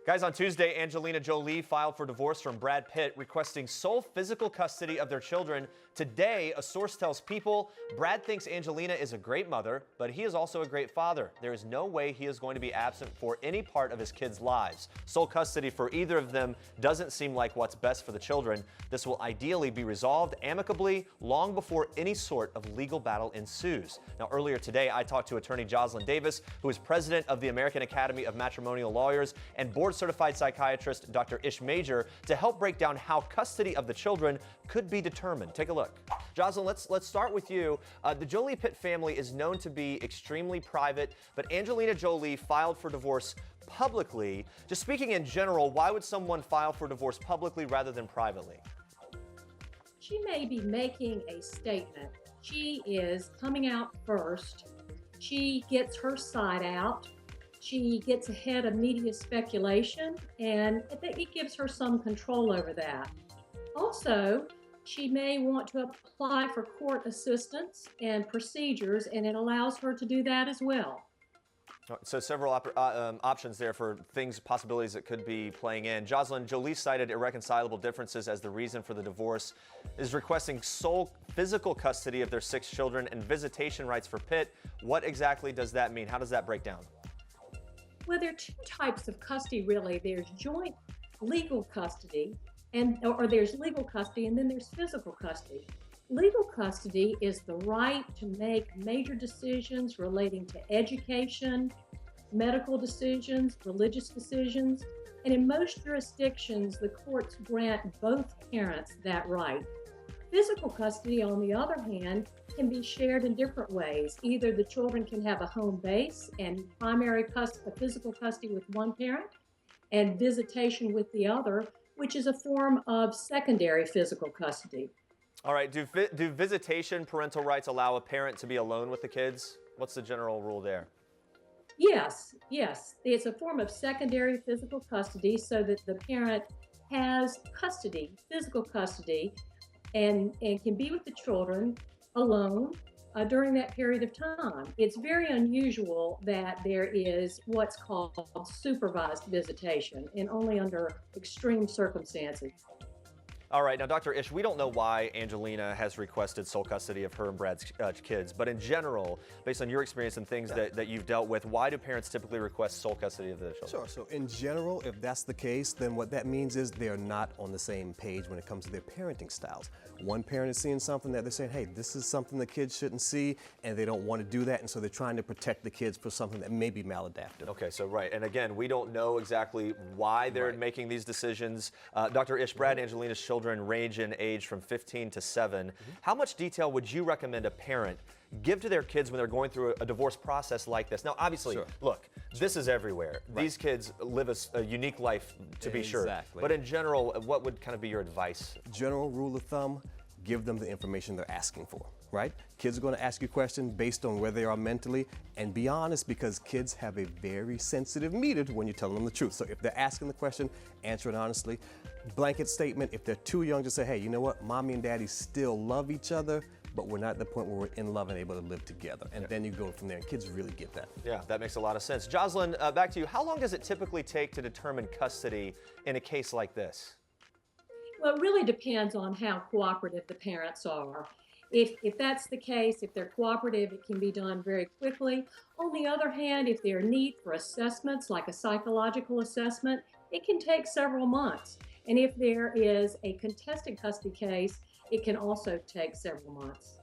Guys, on Tuesday, Angelina Jolie filed for divorce from Brad Pitt, requesting sole physical custody of their children. Today, a source tells People, Brad thinks Angelina is a great mother, but he is also a great father. There is no way he is going to be absent for any part of his kids' lives. Sole custody for either of them doesn't seem like what's best for the children. This will ideally be resolved amicably long before any sort of legal battle ensues. Now, earlier today, I talked to attorney Jocelyn Davis, who is president of the American Academy of Matrimonial Lawyers, and board-certified psychiatrist Dr. Ish Major, to help break down how custody of the children could be determined. Take a look. Jocelyn, let's start with you. The Jolie Pitt family is known to be extremely private, but Angelina Jolie filed for divorce publicly. Just speaking in general, why would someone file for divorce publicly rather than privately? She may be making a statement. She is coming out first. She gets her side out. She gets ahead of media speculation, and I think it gives her some control over that. Also, she may want to apply for court assistance and procedures, and it allows her to do that as well. So several options there for possibilities that could be playing in. Jocelyn, Jolie cited irreconcilable differences as the reason for the divorce, is requesting sole physical custody of their 6 children and visitation rights for Pitt. What exactly does that mean? How does that break down? Well, there are 2 types of custody, really. There's joint legal custody, or there's legal custody, and then there's physical custody. Legal custody is the right to make major decisions relating to education, medical decisions, religious decisions, and in most jurisdictions, the courts grant both parents that right. Physical custody, on the other hand, can be shared in different ways. Either the children can have a home base and primary physical custody with one parent and visitation with the other, which is a form of secondary physical custody. All right, do visitation parental rights allow a parent to be alone with the kids? What's the general rule there? Yes. It's a form of secondary physical custody so that the parent has custody, physical custody, and can be with the children alone during that period of time. It's very unusual that there is what's called supervised visitation, and only under extreme circumstances. All right, now, Dr. Ish, we don't know why Angelina has requested sole custody of her and Brad's kids, but in general, based on your experience and things that you've dealt with, why do parents typically request sole custody of their children? Sure, so in general, if that's the case, then what that means is they're not on the same page when it comes to their parenting styles. One parent is seeing something that they're saying, hey, this is something the kids shouldn't see, and they don't want to do that, and so they're trying to protect the kids for something that may be maladaptive. Okay, so right, and again, we don't know exactly why they're making these decisions. Dr. Ish, Brad and Angelina's children range in age from 15 to 7. How much detail would you recommend a parent give to their kids when they're going through a divorce process like this? Now, obviously, look, this is everywhere. These kids live a unique life, to be sure. But in general, what would kind of be your advice? General rule of thumb, give them the information they're asking for, right? Kids are going to ask you questions based on where they are mentally, and be honest, because kids have a very sensitive meter when you're telling them the truth. So if they're asking the question, answer it honestly. Blanket statement, if they're too young to say, hey, you know what, mommy and daddy still love each other, but we're not at the point where we're in love and able to live together. And then you go from there, and kids really get that. Yeah, that makes a lot of sense. Jocelyn, back to you. How long does it typically take to determine custody in a case like this? Well, it really depends on how cooperative the parents are. If that's the case, if they're cooperative, it can be done very quickly. On the other hand, if there are need for assessments, like a psychological assessment, it can take several months. And if there is a contested custody case, it can also take several months.